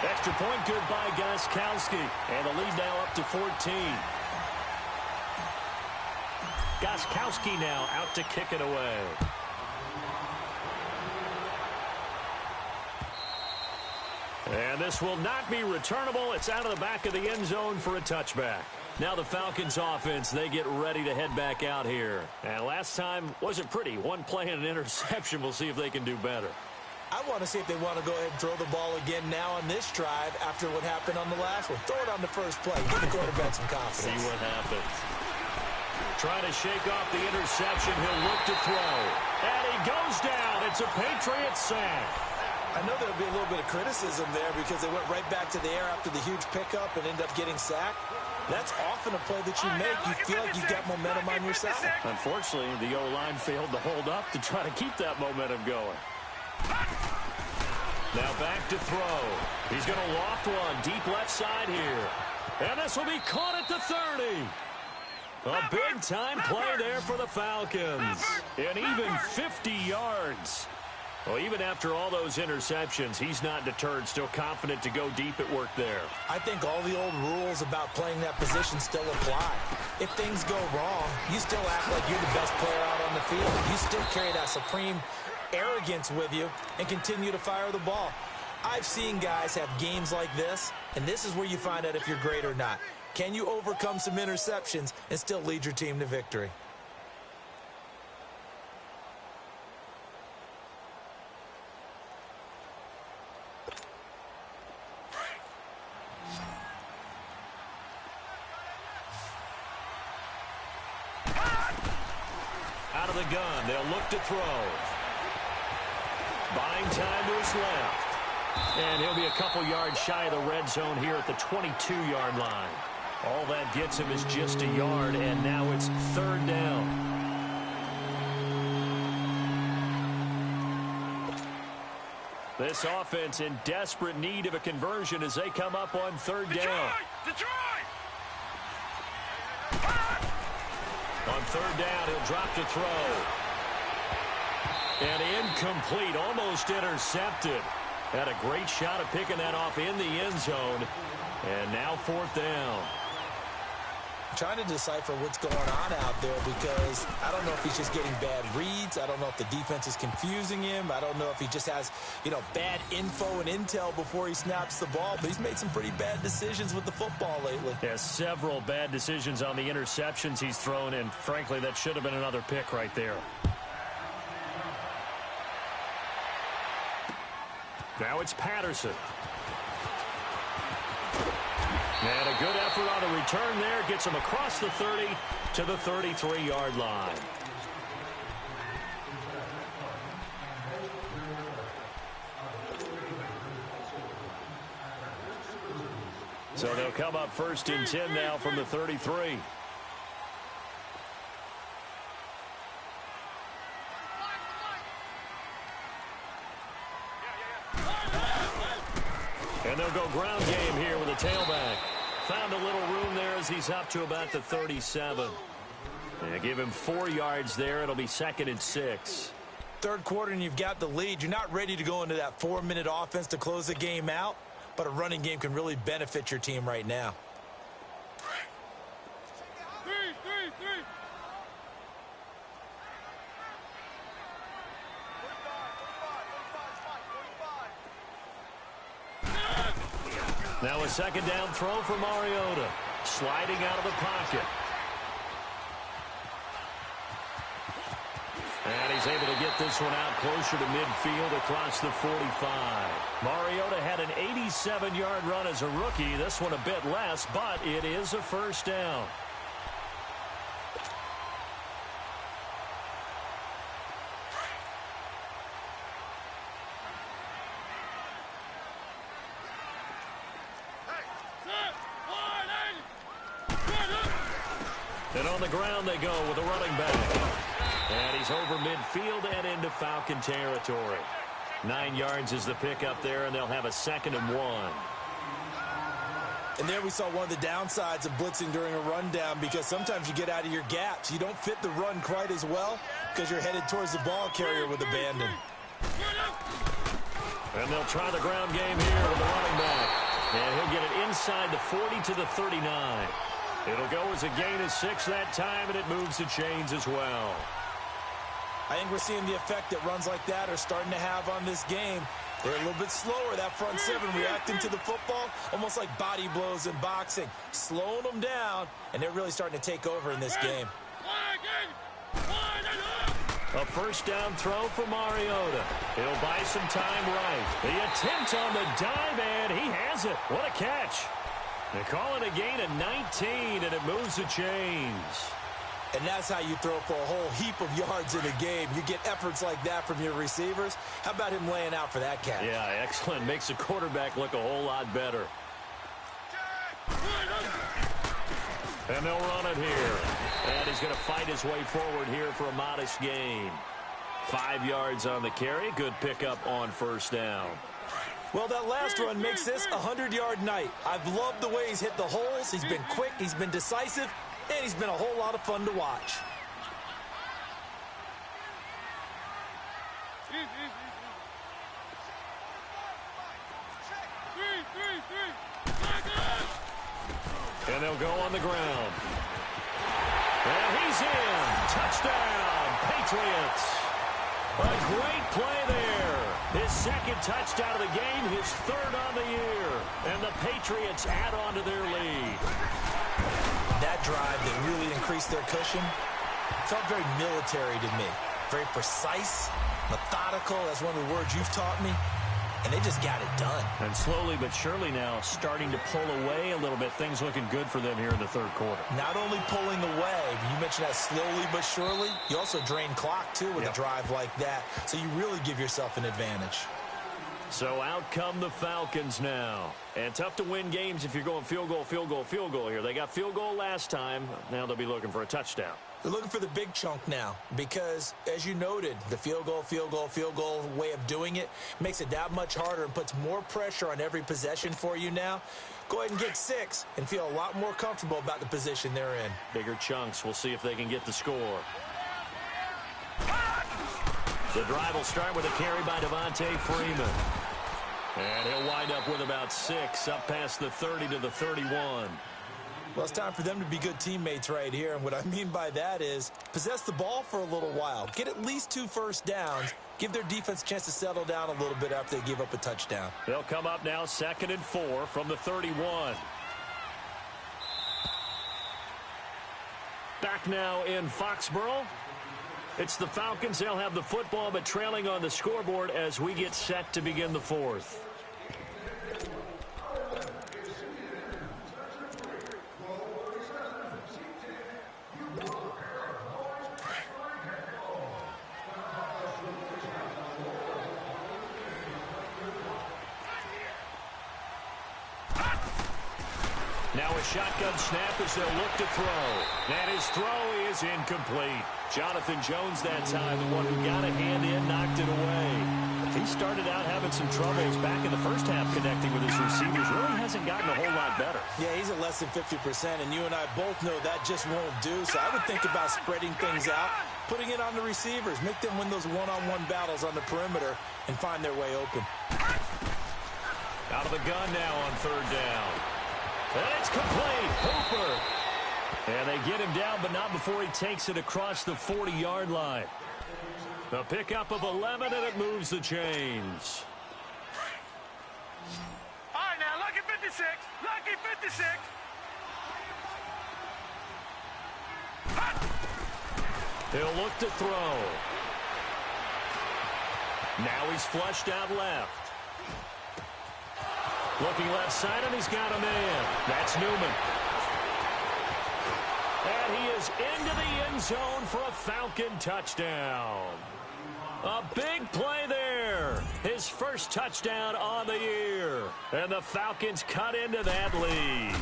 Extra point good by Gostkowski. And the lead now up to 14. Gostkowski now out to kick it away. And this will not be returnable. It's out of the back of the end zone for a touchback. Now the Falcons offense, they get ready to head back out here. And last time wasn't pretty. 1 play and an interception. We'll see if they can do better. I want to see if they want to go ahead and throw the ball again now on this drive after what happened on the last one. Throw it on the first play. Give the quarterback some confidence. See what happens. Trying to shake off the interception. He'll look to throw. And he goes down. It's a Patriot sack. I know there'll be a little bit of criticism there because they went right back to the air after the huge pickup and ended up getting sacked. That's often a play that you make. You feel like you've got momentum on your side. Unfortunately, the O-line failed to hold up to try to keep that momentum going. Now back to throw. He's going to loft one deep left side here. And this will be caught at the 30. A big-time play there for the Falcons. And even 50 yards. Well, even after all those interceptions, he's not deterred, still confident to go deep at work there. I think all the old rules about playing that position still apply. If things go wrong, you still act like you're the best player out on the field. You still carry that supreme arrogance with you and continue to fire the ball. I've seen guys have games like this, and this is where you find out if you're great or not. Can you overcome some interceptions and still lead your team to victory? Out of the gun. They'll look to throw. Buying time to his left. And he'll be a couple yards shy of the red zone here at the 22-yard line. All that gets him is just a yard, and now it's third down. This offense in desperate need of a conversion as they come up on third down. Detroit! On third down, he'll drop to throw. And incomplete, almost intercepted. Had a great shot at picking that off in the end zone. And now fourth down. I'm trying to decipher what's going on out there because I don't know if he's just getting bad reads. I don't know if the defense is confusing him. I don't know if he just has, bad info and intel before he snaps the ball. But he's made some pretty bad decisions with the football lately. Yeah, several bad decisions on the interceptions he's thrown, and frankly, that should have been another pick right there. Now it's Patterson. And a good effort on a return there. Gets him across the 30 to the 33-yard line. So they'll come up first and 10 now from the 33. And they'll go ground game here with a tailback. Found a little room there as he's up to about the 37. And give him 4 yards there. It'll be second and 6. Third quarter and you've got the lead. You're not ready to go into that 4-minute offense to close the game out, but a running game can really benefit your team right now. Now a second down throw for Mariota. Sliding out of the pocket. And he's able to get this one out closer to midfield across the 45. Mariota had an 87-yard run as a rookie. This one a bit less, but it is a first down. And on the ground they go with a running back. And he's over midfield and into Falcon territory. 9 yards is the pickup there, and they'll have a second and 1. And there we saw one of the downsides of blitzing during a rundown, because sometimes you get out of your gaps. You don't fit the run quite as well because you're headed towards the ball carrier with abandon. And they'll try the ground game here with the running back. And he'll get it inside the 40 to the 39. It'll go as a gain of 6 that time, and it moves the chains as well. I think we're seeing the effect that runs like that are starting to have on this game. They're a little bit slower, that front seven, reacting to the football, almost like body blows in boxing, slowing them down, and they're really starting to take over in this game. A first down throw for Mariota. He'll buy some time right. The attempt on the dive, and he has it. What a catch. They call it a gain of 19, and it moves the chains. And that's how you throw for a whole heap of yards in a game. You get efforts like that from your receivers. How about him laying out for that catch? Yeah, excellent. Makes the quarterback look a whole lot better. And they'll run it here. And he's going to fight his way forward here for a modest gain. 5 yards on the carry. Good pickup on first down. Well, that last run makes this a 100-yard night. I've loved the way he's hit the holes. He's been quick. He's been decisive. And he's been a whole lot of fun to watch. And they'll go on the ground. And he's in. Touchdown, Patriots. A great play there. His second touchdown of the game, his third on the year. And the Patriots add on to their lead. That drive that really increased their cushion felt very military to me. Very precise, methodical, that's one of the words you've taught me. and they just got it done. And slowly but surely now starting to pull away a little bit. Things looking good for them here in the third quarter. Not only pulling away, you mentioned that slowly but surely, you also drain clock, too, with a drive like that. So you really give yourself an advantage. So out come the Falcons now. And tough to win games if you're going field goal, field goal, field goal here. They got field goal last time. Now they'll be looking for a touchdown. They're looking for the big chunk now because, as you noted, the field goal, field goal, field goal way of doing it makes it that much harder and puts more pressure on every possession for you now. Go ahead and get 6 and feel a lot more comfortable about the position they're in. Bigger chunks. We'll see if they can get the score. The drive will start with a carry by Devontae Freeman. And he'll wind up with about 6 up past the 30 to the 31. Well, it's time for them to be good teammates right here. And what I mean by that is possess the ball for a little while. Get at least 2 first downs. Give their defense a chance to settle down a little bit after they give up a touchdown. They'll come up now 2nd and 4 from the 31. Back now in Foxborough. It's the Falcons. They'll have the football, but trailing on the scoreboard as we get set to begin the 4th. Now a shotgun snap as they'll look to throw. And his throw is incomplete. Jonathan Jones that time, the one who got a hand in, knocked it away. He started out having some troubles back in the first half connecting with his receivers. Really hasn't gotten a whole lot better. Yeah, he's at less than 50%, and you and I both know that just won't do. So I would think about spreading things out, putting it on the receivers, make them win those one-on-one battles on the perimeter, and find their way open. Out of the gun now on 3rd down. And it's complete. Hooper. And they get him down, but not before he takes it across the 40-yard line. A pickup of 11, and it moves the chains. All right, now, lucky 56. Lucky 56. He'll look to throw. Now he's flushed out left. Looking left side, and he's got a man. That's Newman. And he is into the end zone for a Falcon touchdown. A big play there. His first touchdown on the year. And the Falcons cut into that lead.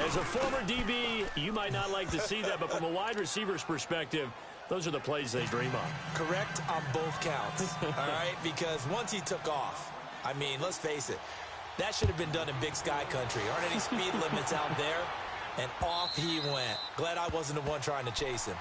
As a former DB, you might not like to see that, but from a wide receiver's perspective, those are the plays they dream of. Correct on both counts, all right? Because once he took off, I mean, let's face it, that should have been done in Big Sky Country. Aren't any speed limits out there? And off he went. Glad I wasn't the one trying to chase him.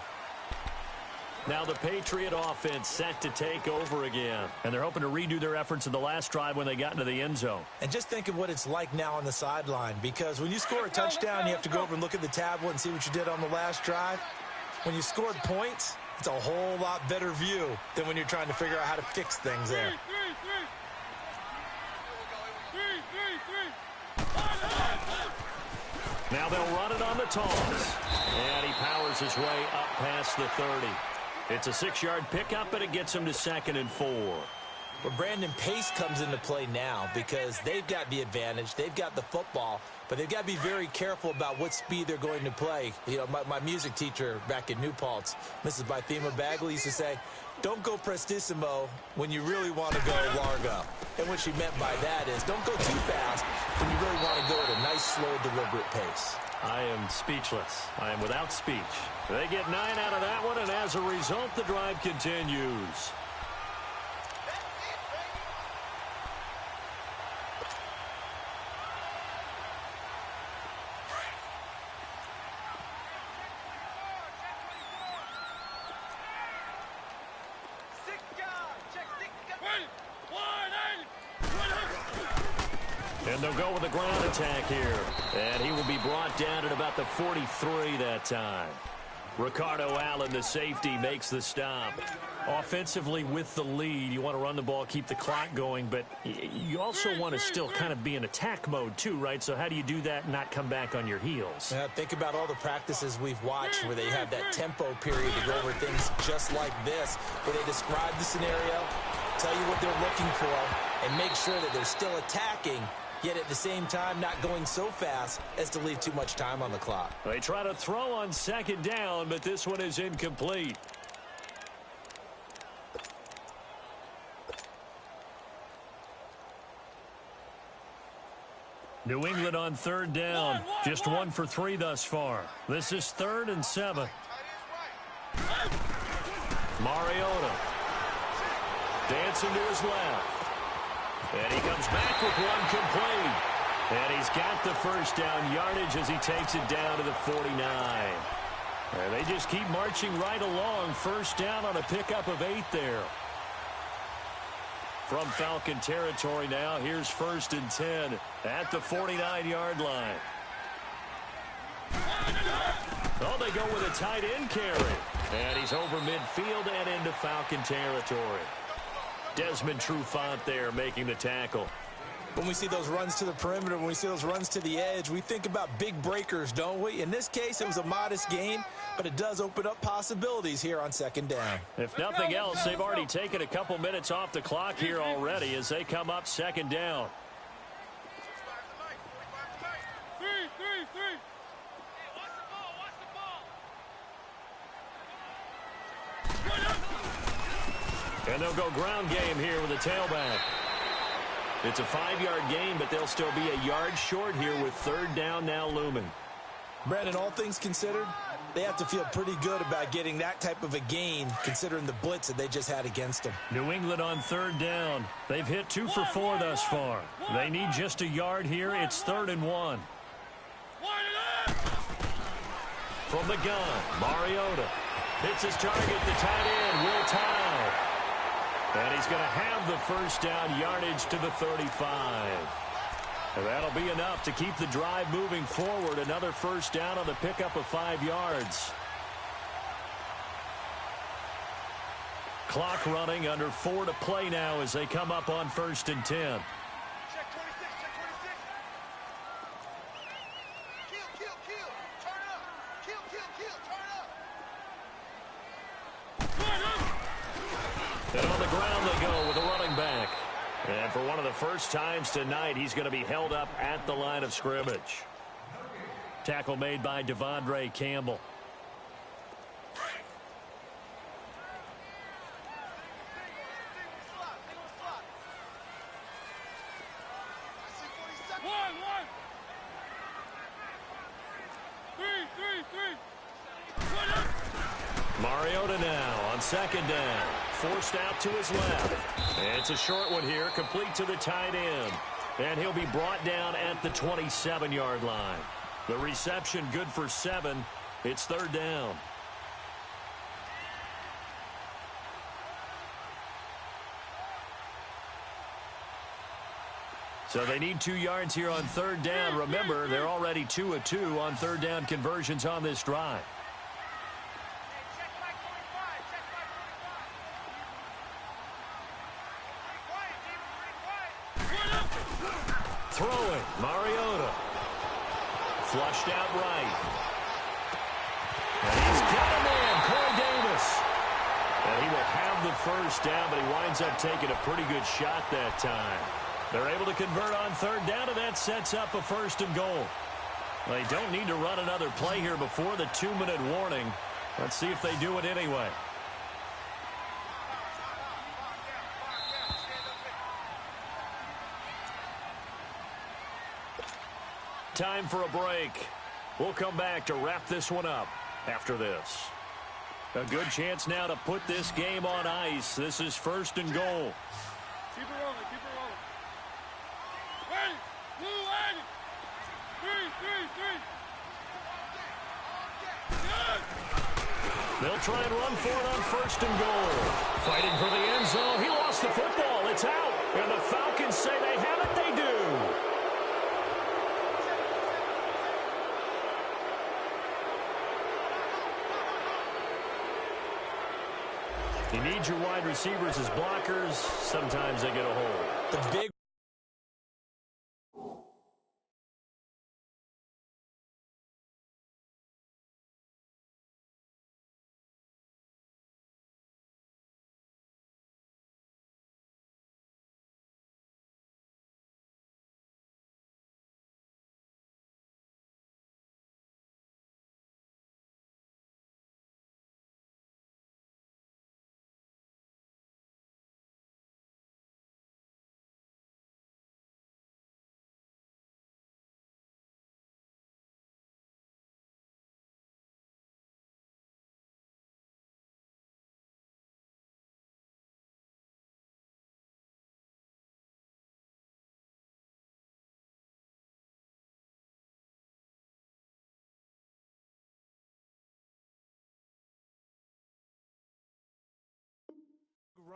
Now the Patriot offense set to take over again. And they're hoping to redo their efforts in the last drive when they got into the end zone. And just think of what it's like now on the sideline. Because when you score a touchdown, you have to go over and look at the tablet and see what you did on the last drive. When you scored points, it's a whole lot better view than when you're trying to figure out how to fix things there. Now they'll run it on the toss. And he powers his way up past the 30. It's a 6-yard pickup, and it gets him to 2nd and 4. Well, Brandon, pace comes into play now because they've got the advantage. They've got the football, but they've got to be very careful about what speed they're going to play. You know, my music teacher back in New Paltz, Mrs. Bythema Bagley, used to say, don't go prestissimo when you really want to go largo. And what she meant by that is don't go too fast when you really want to go at a nice, slow, deliberate pace. I am speechless. I am without speech. They get 9 out of that one, and as a result, the drive continues. And they'll go with a ground attack here. And he will be brought down at about the 43 that time. Ricardo Allen, the safety, makes the stop. Offensively with the lead, you want to run the ball, keep the clock going, but you also want to still kind of be in attack mode too, right? So how do you do that and not come back on your heels? Think about all the practices we've watched where they have that tempo period to go over things just like this, where they describe the scenario, tell you what they're looking for, and make sure that they're still attacking, yet at the same time not going so fast as to leave too much time on the clock. They try to throw on second down, but this one is incomplete. New England on third down. Just 1 for 3 thus far. This is 3rd and 7. Mariota dancing to his left. And he comes back with one complete. And he's got the first down yardage as he takes it down to the 49. And they just keep marching right along. First down on a pickup of 8 there. From Falcon territory now, here's 1st and 10 at the 49-yard line. Oh, they go with a tight end carry. And he's over midfield and into Falcon territory. Desmond Trufant there making the tackle. When we see those runs to the perimeter, when we see those runs to the edge, we think about big breakers, don't we? In this case, it was a modest gain, but it does open up possibilities here on second down. If nothing else, they've already taken a couple minutes off the clock here already as they come up second down. And they'll go ground game here with a tailback. It's a 5-yard gain, but they'll still be a yard short here with third down now looming. Brandon, all things considered, they have to feel pretty good about getting that type of a gain considering the blitz that they just had against them. New England on third down. They've hit 2 for 4 thus far. They need just a yard here. It's 3rd and 1. From the gun, Mariota hits his target, the tight end, Will Tye. And he's going to have the first down yardage to the 35. And that'll be enough to keep the drive moving forward. Another first down on the pickup of 5 yards. Clock running, under 4 to play now as they come up on 1st and 10. And on the ground they go with a running back. And for one of the first times tonight, he's going to be held up at the line of scrimmage. Tackle made by Devondre Campbell. Mariota now on second down. Forced out to his left. And it's a short one here, complete to the tight end. And he'll be brought down at the 27-yard line. The reception good for 7. It's third down. So they need 2 yards here on third down. Remember, they're already 2 of 2 on third down conversions on this drive. Throwing, Mariota. Flushed out right. And he's got a man, Corey Davis. And he will have the first down, but he winds up taking a pretty good shot that time. They're able to convert on third down, and that sets up a 1st and goal. They don't need to run another play here before the 2-minute warning. Let's see if they do it anyway. Time for a break. We'll come back to wrap this one up after this. A good chance now to put this game on ice. This is 1st and goal. Keep it rolling, keep it rolling. Ready, blue, ready. 3, 3, 3. Good. They'll try and run for it on 1st and goal. Fighting for the end zone. He lost the football. It's out. And the Falcons say they have it. They do. You need your wide receivers as blockers. Sometimes they get a hold. The big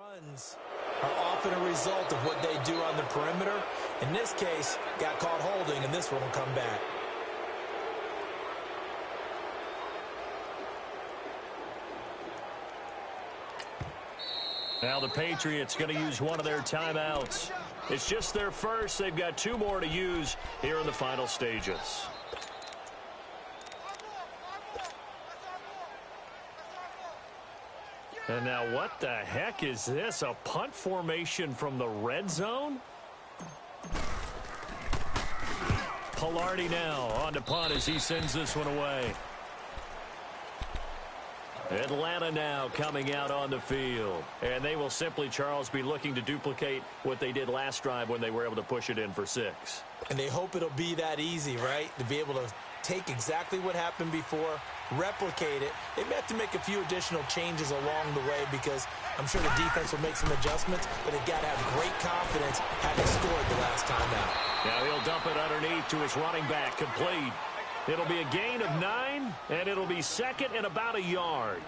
Runs are often a result of what they do on the perimeter. In this case, got caught holding, and this one will come back. Now the Patriots going to use one of their timeouts. It's just their first. They've got 2 more to use here in the final stages. And now what the heck is this? A punt formation from the red zone? Pilardi now on to punt as he sends this one away. Atlanta now coming out on the field. And they will simply, Charles, be looking to duplicate what they did last drive when they were able to push it in for 6. And they hope it'll be that easy, right? To be able to take exactly what happened before, replicate it. They may have to make a few additional changes along the way because I'm sure the defense will make some adjustments, but they've got to have great confidence having scored the last time out. Now he'll dump it underneath to his running back, complete. It'll be a gain of 9, and it'll be second and about a yard.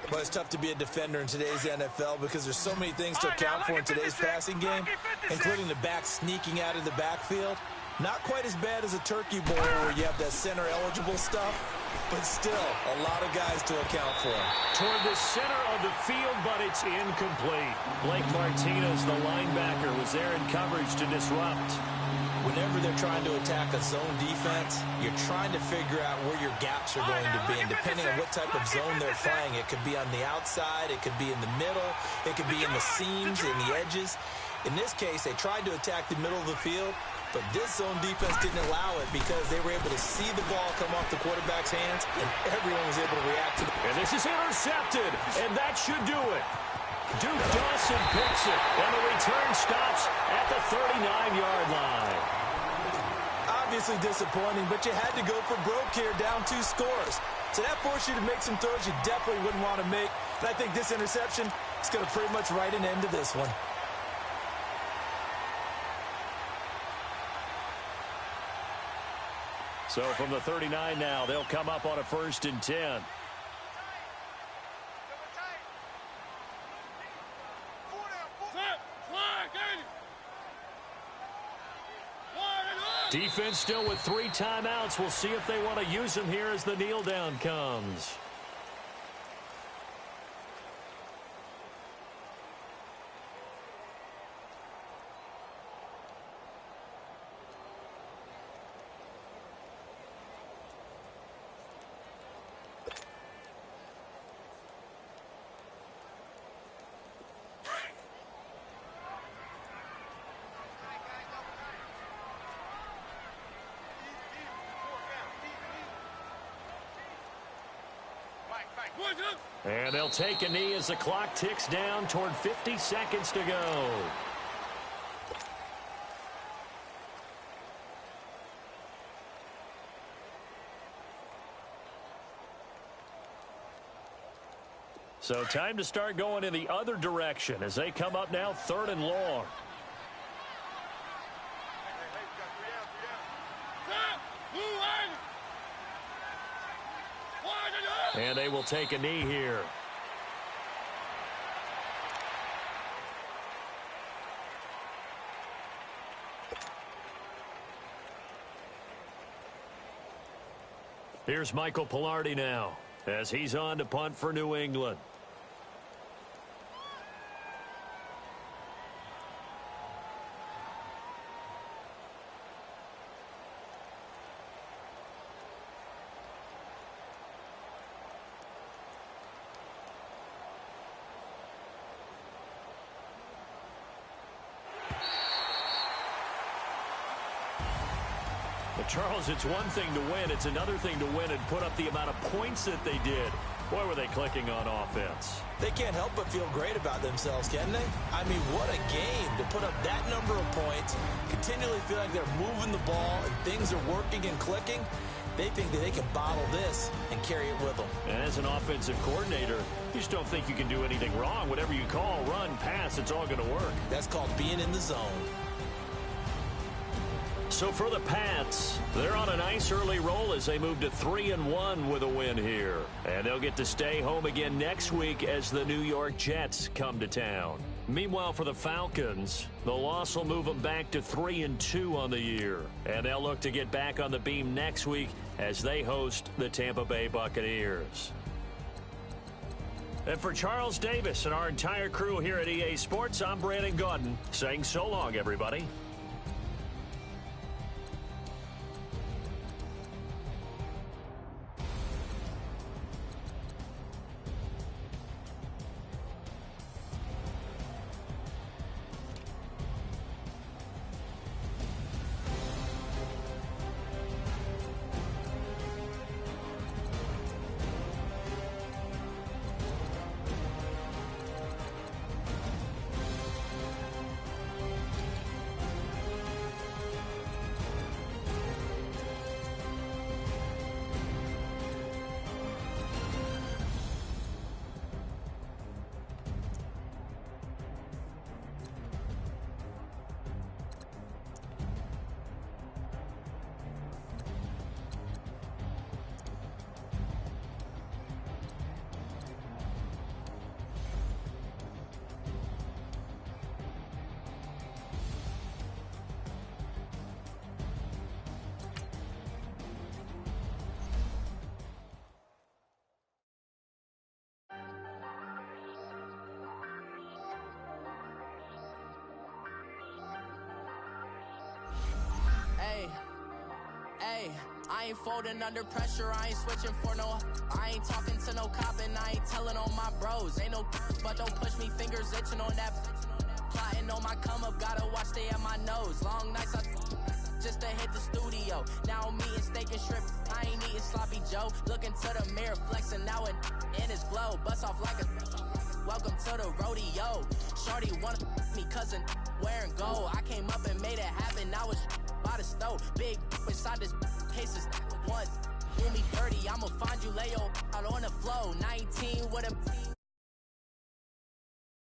But it's tough to be a defender in today's NFL because there's so many things to account for in today's passing game, including the back sneaking out of the backfield. Not quite as bad as a turkey bowl where you have that center-eligible stuff, but still a lot of guys to account for. Toward the center of the field, but it's incomplete. Blake Martinez, the linebacker, was there in coverage to disrupt. Whenever they're trying to attack a zone defense, you're trying to figure out where your gaps are going to be. And depending on what type of zone they're playing, it could be on the outside, it could be in the middle, it could be in the seams, in the edges. In this case, they tried to attack the middle of the field, but this zone defense didn't allow it because they were able to see the ball come off the quarterback's hands, and everyone was able to react to it. And this is intercepted, and that should do it. Duke Dawson picks it, and the return stops at the 39-yard line. Obviously disappointing, but you had to go for broke here, down 2 scores. So that forced you to make some throws you definitely wouldn't want to make. And I think this interception is going to pretty much write an end to this one. So from the 39 now, they'll come up on a 1st and 10. Defense still with 3 timeouts. We'll see if they want to use them here as the kneel down comes. And they'll take a knee as the clock ticks down toward 50 seconds to go. So time to start going in the other direction as they come up now 3rd and long. And they will take a knee here. Here's Michael Pilardi now as he's on to punt for New England. Charles, it's one thing to win. It's another thing to win and put up the amount of points that they did. Boy, were they clicking on offense. They can't help but feel great about themselves, can they? I mean, what a game to put up that number of points, continually feel like they're moving the ball and things are working and clicking. They think that they can bottle this and carry it with them. And as an offensive coordinator, you just don't think you can do anything wrong. Whatever you call, run, pass, it's all going to work. That's called being in the zone. So for the Pats, they're on a nice early roll as they move to 3-1 with a win here. And they'll get to stay home again next week as the New York Jets come to town. Meanwhile, for the Falcons, the loss will move them back to 3-2 on the year. And they'll look to get back on the beam next week as they host the Tampa Bay Buccaneers. And for Charles Davis and our entire crew here at EA Sports, I'm Brandon Gaudin saying so long, everybody. I ain't folding under pressure, I ain't switching for no. I ain't talking to no cop and I ain't telling on my bros. Ain't no but don't push me, fingers itching on that. Plotting on my come up, gotta watch stay at my nose. Long nights just to hit the studio. Now I'm eating steak and shrimp, I ain't eating sloppy Joe. Looking to the mirror, flexing now it in his glow. Bust off like a welcome to the rodeo. Shorty wanna me cousin wearing gold. I came up and made it happen, now it's by the stove. Big inside this cases once. Do me dirty, I'ma find you, lay your out on the floor. 19 with a